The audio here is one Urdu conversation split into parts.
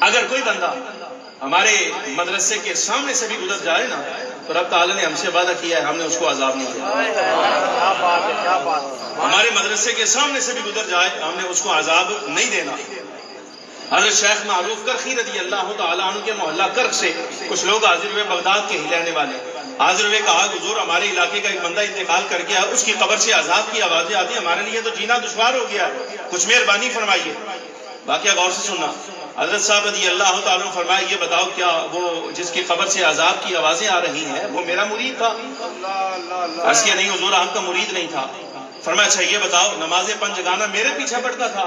اگر کوئی بندہ ہمارے مدرسے کے سامنے سے بھی گزر جائے نا تو رب تعالیٰ نے ہم سے وعدہ کیا ہے ہم نے اس کو عذاب نہیں دیا۔ ہمارے مدرسے کے سامنے سے بھی گزر جائے ہم نے اس کو عذاب نہیں دینا۔ حضرت شیخ معروف کرخی رضی اللہ تعالیٰ عنہ کے محلہ کرخ سے کچھ لوگ حاضر ہوئے، بغداد کے ہی رہنے والے حاضر ہوئے، کہا حضور ہمارے علاقے کا ایک بندہ انتقال کر گیا، اس کی قبر سے عذاب کی آوازیں آتی ہیں، ہمارے لیے تو جینا دشوار ہو گیا ہے، کچھ مہربانی فرمائیے۔ واقعہ غور سے سننا۔ حضرت صاحب رضی اللہ تعالیٰ عنہ فرمائے یہ بتاؤ کیا وہ جس کی قبر سے عذاب کی آوازیں آ رہی ہیں وہ میرا مرید تھا؟ عرض کیا نہیں حضور آپ کا مرید نہیں تھا۔ فرمایا اچھا یہ بتاؤ نماز پنجگانہ میرے پیچھے پڑھتا تھا؟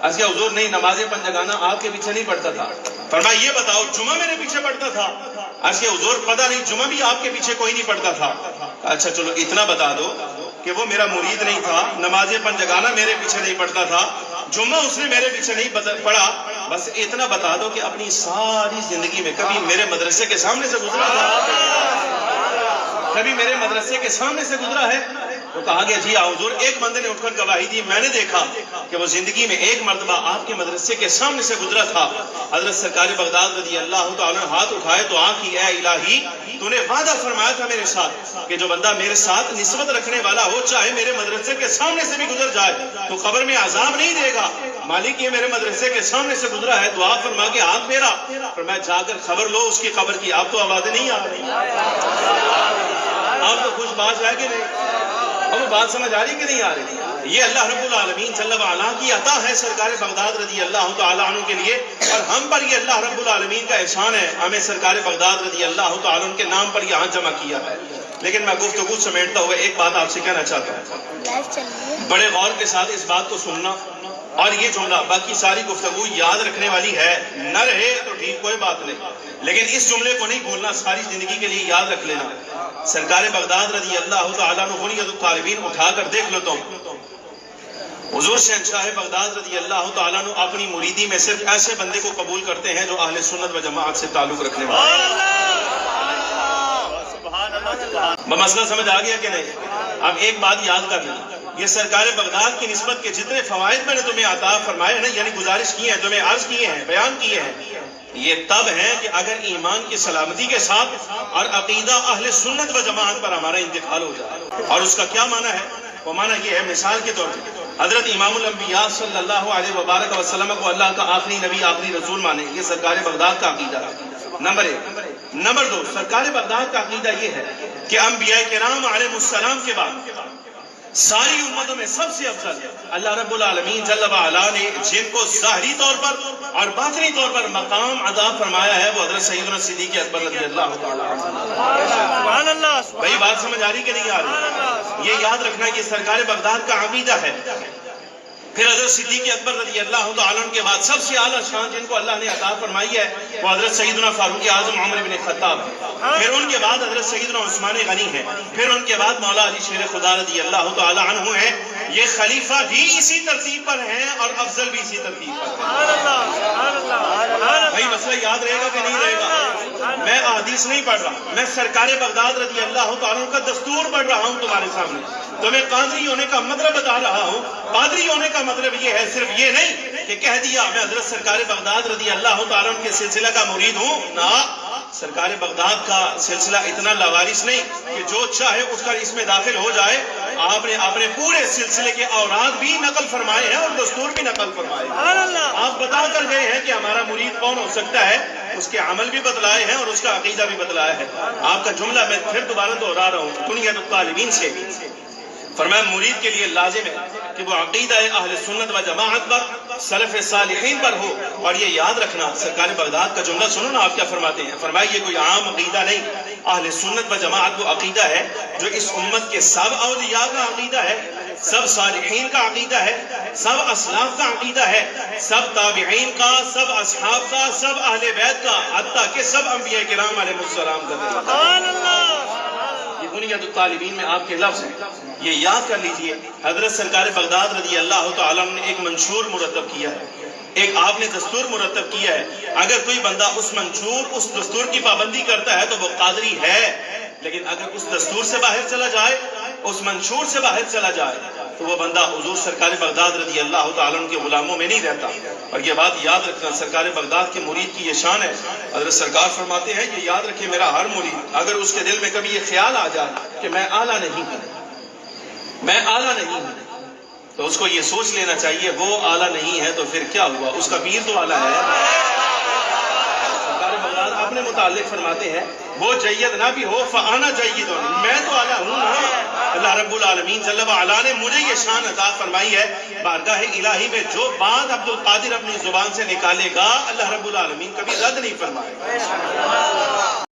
عرض کیا حضور نہیں نماز پنجگانہ آپ کے پیچھے نہیں پڑھتا تھا۔ فرمایا یہ بتاؤ جمعہ میرے پیچھے پڑھتا تھا؟ عرض کیا حضور پتہ نہیں جمعہ بھی آپ کے پیچھے کوئی نہیں پڑھتا تھا۔ اچھا چلو اتنا بتا دو کہ وہ میرا مرید نہیں تھا، نماز پنجگانہ میرے پیچھے نہیں پڑھتا تھا، جمعہ اس نے میرے پیچھے نہیں پڑھا، بس اتنا بتا دو کہ اپنی ساری زندگی میں کبھی میرے مدرسے کے سامنے سے گزرا تھا؟ کبھی میرے مدرسے کے سامنے سے گزرا ہے؟ تو کہا گیا جی حضور ایک بندے نے اٹھ کر گواہی دی میں نے دیکھا کہ وہ زندگی میں ایک مرتبہ آپ کے مدرسے کے سامنے سے گزرا تھا۔ حضرت سرکار بغداد رضی اللہ تعالیٰ نے ہاتھ اٹھائے دعا کی اے الہی تو نے وعدہ فرمایا تھا میرے ساتھ کہ جو بندہ میرے ساتھ نسبت رکھنے والا ہو چاہے میرے مدرسے کے سامنے سے بھی گزر جائے تو قبر میں عذاب نہیں دے گا۔ مالک یہ میرے مدرسے کے سامنے سے گزرا ہے دعا فرما کے ہاتھ میرا، فرمایا جا کر خبر لو اس کی قبر کی۔ آپ تو آوازیں نہیں آ رہی، آپ تو خوش باش ہے کہ نہیں؟ اب وہ بات سمجھ آ رہی کہ نہیں آ رہی؟ یہ اللہ رب العالمین جل وعلا کی عطا ہے سرکار بغداد رضی اللہ تعالیٰ عنہ کے لیے، اور ہم پر یہ اللہ رب العالمین کا احسان ہے ہمیں سرکار بغداد رضی اللہ تعالیٰ عنہ کے نام پر یہاں جمع کیا ہے۔ لیکن میں گفتگو سمیٹتا ہوا ایک بات آپ سے کہنا چاہتا ہوں، بڑے غور کے ساتھ اس بات کو سننا، اور یہ جملہ باقی ساری گفتگو یاد رکھنے والی ہے، نہ رہے تو ٹھیک کوئی بات نہیں، لیکن اس جملے کو نہیں بھولنا، ساری زندگی کے لیے یاد رکھ لینا۔ سرکار بغداد رضی اللہ تعالیٰ عنہ غنیۃ الطالبین اٹھا کر دیکھ لیتا ہوں، حضور شہنشاہ بغداد رضی اللہ تعالیٰ عنہ اپنی مریدی میں صرف ایسے بندے کو قبول کرتے ہیں جو اہل سنت و جماعت سے تعلق رکھنے والے۔ مسئلہ سمجھ آ گیا کہ نہیں؟ اب ایک بات یاد کر لیں، یہ سرکار بغداد کی نسبت کے جتنے فوائد میں نے تمہیں عطا فرمائے ہیں یعنی گزارش کی ہے، تمہیں عرض کیے ہیں، بیان کیے ہیں، یہ تب ہیں کہ اگر ایمان کی سلامتی کے ساتھ اور عقیدہ اہل سنت و جماعت پر ہمارا انتقال ہو جائے۔ اور اس کا کیا معنی ہے؟ وہ معنی یہ ہے مثال کے طور پر حضرت امام الانبیاء صلی اللہ علیہ وبارک وسلم کو اللہ کا آخری نبی آخری رسول مانے، یہ سرکار بغداد کا عقیدہ ہے، نمبر ایک۔ نمبر دو، سرکار بغداد کا عقیدہ یہ ہے کہ انبیاء کرام علیہ السلام کے بعد ساری امتوں میں سب سے افضل اللہ رب العالمین جل وعلا نے جن کو ظاہری طور پر اور باطنی طور پر مقام عطا فرمایا ہے وہ حضرت سیدنا صدیق اکبر رضی اللہ تعالیٰ عنہ۔ بھائی بات سمجھ آ رہی کہ نہیں آ رہی؟ یہ یاد رکھنا کہ سرکار بغداد کا عقیدہ ہے۔ پھر حضرت صدیق اکبر رضی اللہ تعالیٰ عنہ کے بعد سب سے اعلیٰ شان جن کو اللہ نے عطا فرمائی ہے وہ حضرت سیدنا فاروق اعظم عمر بن خطاب ہے، پھر ان کے بعد حضرت سیدنا عثمان غنی ہے، پھر ان کے بعد مولا علی شیر خدا رضی اللہ تعالیٰ عنہ ہیں۔ یہ خلیفہ بھی اسی ترتیب پر ہیں اور افضل بھی اسی ترتیب پر۔ بھائی مسئلہ یاد رہے گا کہ نہیں رہے گا؟ میں احادیث نہیں پڑھ رہا، میں سرکار بغداد رضی اللہ تعالیٰ عنہ کا دستور پڑھ رہا ہوں تمہارے سامنے، تمہیں قادری ہونے کا مطلب بتا رہا ہوں۔ قادری ہونے کا مطلب یہ ہے صرف یہ نہیں کہ کہہ دیا میں حضرت سرکار بغداد رضی اللہ تعالیٰ عنہ کے سلسلہ کا مرید ہوں، نہ، سرکار بغداد کا سلسلہ اتنا لاوارث نہیں کہ جو چاہے اٹھ کر اس میں داخل ہو جائے۔ آپ نے اپنے پورے سلسلے کے اوراد بھی نقل فرمائے ہیں اور دستور بھی نقل فرمائے ہیں۔ آپ بتا کر گئے ہیں کہ ہمارا مرید کون ہو سکتا ہے، اس کے عمل بھی بتلائے ہیں اور اس کا عقیدہ بھی بتلایا ہے۔ آپ کا جملہ میں پھر دوبارہ دہرا رہا ہوں، غنیۃ الطالبین سے فرمایا مرید کے لیے لازم ہے کہ وہ عقیدہ اہل سنت و جماعت پر سلف صالحین پر ہو، اور یہ یاد رکھنا سرکار بغداد کا جملہ سنو نا آپ کیا فرماتے ہیں۔ فرمایا یہ کوئی عام عقیدہ نہیں، اہل سنت و جماعت وہ عقیدہ ہے جو اس امت کے سب اولیاء کا عقیدہ ہے، سب صالحین کا عقیدہ ہے، سب اسلاف کا عقیدہ ہے، سب تابعین کا، سب اصحاب کا، سب اہل بیت کا، حتیٰ کہ سب انبیاء کرام علیہ السلام کا۔ یہ غنیۃ الطالبین میں آپ کے لفظ ہیں، یہ یاد کر لیجئے۔ حضرت سرکار بغداد رضی اللہ تعالیٰ نے ایک منشور مرتب کیا ہے، ایک آپ نے دستور مرتب کیا ہے، اگر کوئی بندہ اس منشور اس دستور کی پابندی کرتا ہے تو وہ قادری ہے، لیکن اگر اس دستور سے باہر چلا جائے، اس منشور سے باہر چلا جائے، تو وہ بندہ حضور سرکار بغداد رضی اللہ تعالیٰ عنہ کے غلاموں میں نہیں رہتا. اور یہ بات یاد رکھنا، سرکار بغداد کے مرید کی یہ شان ہے. حضرت سرکار فرماتے ہیں یہ یاد رکھے میرا ہر مرید، اگر اس کے دل میں کبھی یہ خیال آ جائے کہ میں اعلیٰ نہیں ہوں، میں اعلیٰ نہیں ہوں، تو اس کو یہ سوچ لینا چاہیے وہ اعلیٰ نہیں ہے تو پھر کیا ہوا، اس کا پیر تو اعلیٰ ہے. سرکار بغداد اپنے متعلق فرماتے ہیں وہ جید نہ بھی ہو فانا جید ہو، میں تو اعلیٰ ہوں نا. اللہ رب العالمین جل وعلا نے مجھے یہ شان عطا فرمائی ہے. بارگاہ الہی میں جو بات عبد القادر اپنی زبان سے نکالے گا اللہ رب العالمین کبھی رد نہیں فرمائے گا.